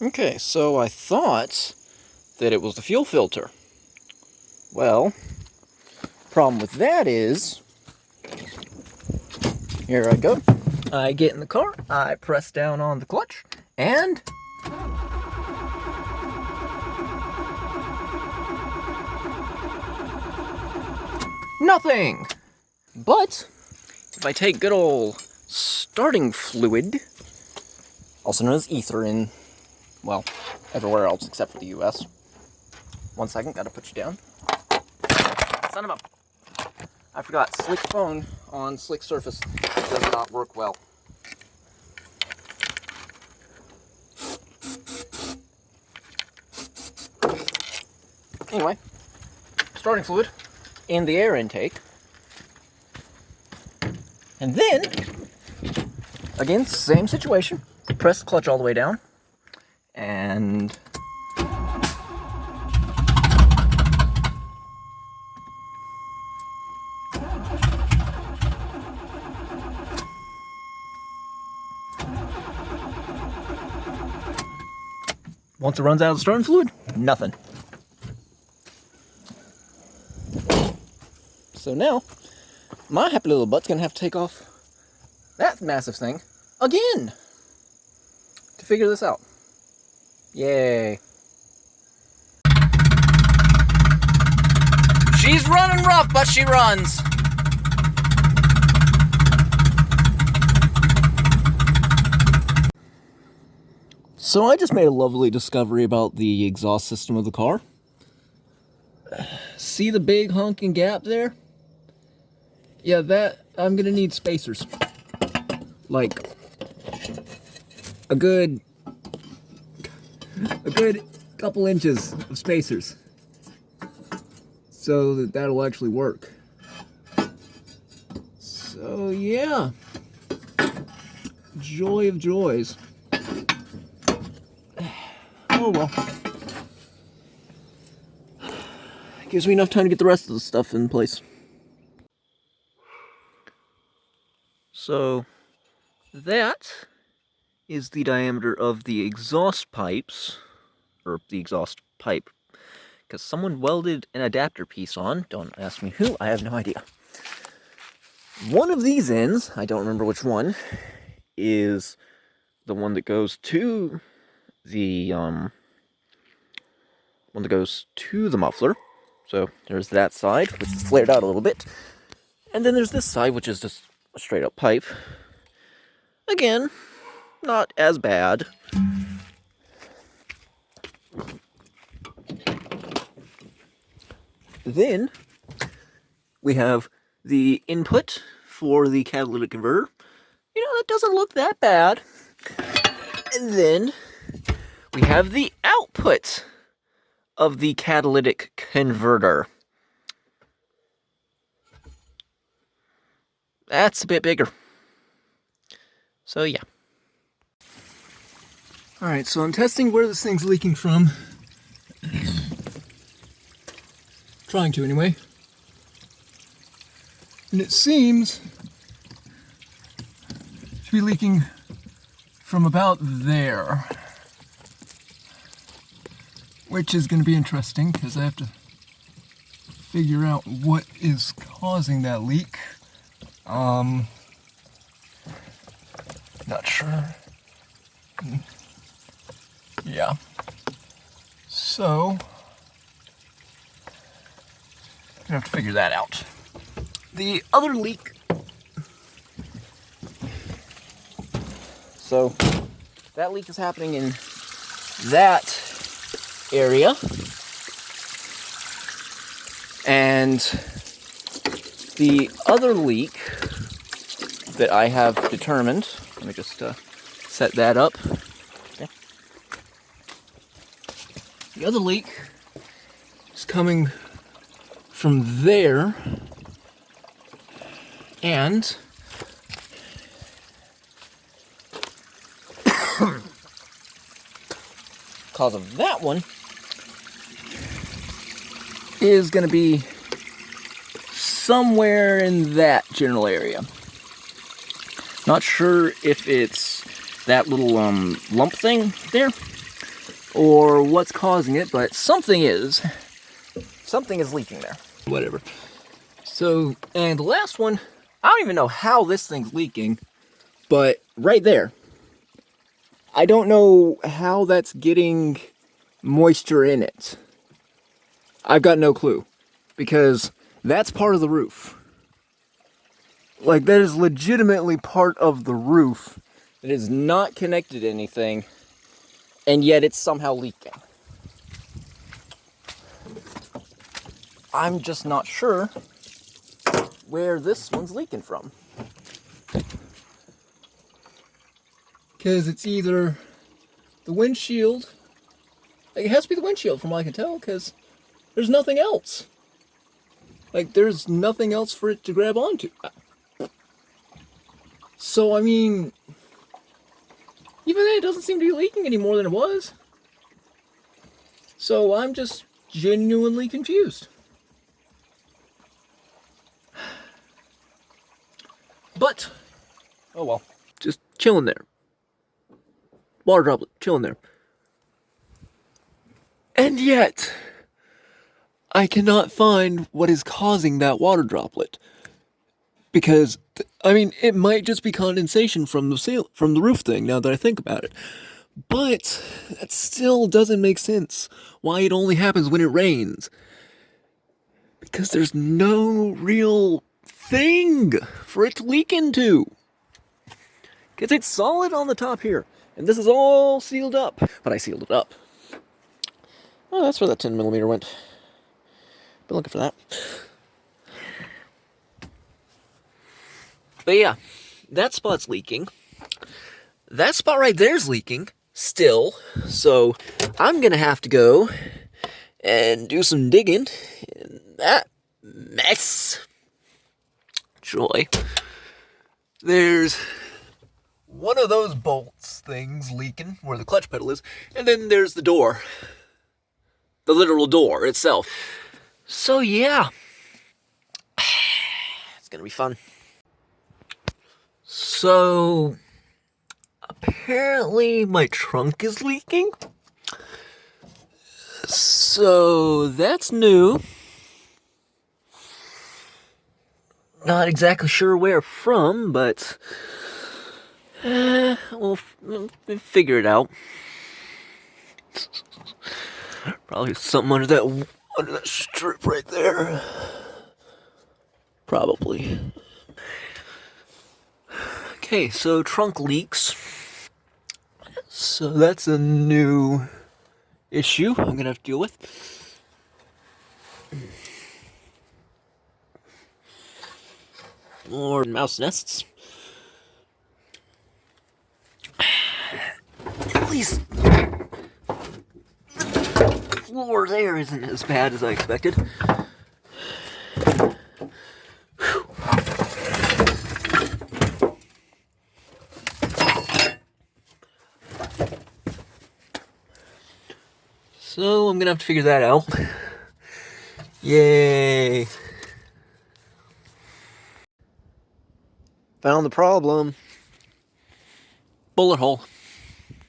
Okay, so I thought that it was the fuel filter. Well, problem with that is, here I go. I get in the car, I press down on the clutch, and nothing! But if I take good old starting fluid, also known as ether in, well, everywhere else except for the US. 1 second, gotta put you down. Son of a... I forgot, slick phone on slick surface does not work well. Anyway, starting fluid in the air intake. And then, again, same situation. Press the clutch all the way down. And once it runs out of the starting fluid, nothing. So now, my happy little butt's gonna have to take off that massive thing again to figure this out. Yay. She's running rough, but she runs. So I just made a lovely discovery about the exhaust system of the car. See the big honking gap there? Yeah, that, I'm gonna need spacers. Like, a good couple inches of spacers. So that that'll actually work. So yeah. Joy of joys. Oh well. Gives me enough time to get the rest of the stuff in place. So that is the diameter of the exhaust pipes, or the exhaust pipe, because someone welded an adapter piece on. Don't ask me who, I have no idea. One of these ends, I don't remember which one, is the one that goes to the muffler. So there's that side, which is flared out a little bit. And then there's this side, which is just a straight up pipe. Again, not as bad. Then we have the input for the catalytic converter. You know, that doesn't look that bad. And then we have the output of the catalytic converter. That's a bit bigger. So yeah. Alright, so I'm testing where this thing's leaking from. Trying to anyway. And it seems to be leaking from about there. Which is going to be interesting because I have to figure out what is causing that leak. Not sure. Yeah. So, gonna have to figure that out. The other leak. So, that leak is happening in that area. And the other leak that I have determined, let me just set that up. Okay. The other leak is coming from there, and cause of that one is going to be somewhere in that general area. Not sure if it's that little lump thing there, or what's causing it, but something is leaking there. Whatever. So, and the last one, I don't even know how this thing's leaking, but right there. I don't know how that's getting moisture in it. I've got no clue, because that's part of the roof. Like, that is legitimately part of the roof. It is not connected to anything, and yet it's somehow leaking. I'm just not sure where this one's leaking from. Because it's either the windshield. Like, it has to be the windshield from what I can tell, because there's nothing else. Like, there's nothing else for it to grab onto. So, I mean, even then, it doesn't seem to be leaking any more than it was. So, I'm just genuinely confused. But, oh well. Just chilling there. Water droplet, chilling there. And yet, I cannot find what is causing that water droplet. Because, I mean, it might just be condensation from the roof thing, now that I think about it. But, that still doesn't make sense. Why it only happens when it rains. Because there's no real thing for it to leak into. Because it's solid on the top here. And this is all sealed up. But I sealed it up. Oh, that's where that 10mm went. Been looking for that. But yeah, that spot's leaking. That spot right there's leaking still. So I'm going to have to go and do some digging in that mess. Joy. There's one of those bolts things leaking where the clutch pedal is. And then there's the door. The literal door itself. So yeah. It's going to be fun. So, apparently my trunk is leaking. So, that's new. Not exactly sure where from, but we'll figure it out. Probably something under that strip right there. Probably. Okay, so trunk leaks. So that's a new issue I'm gonna have to deal with. More mouse nests. At least the floor there isn't as bad as I expected. So I'm gonna have to figure that out. Yay! Found the problem. Bullet hole.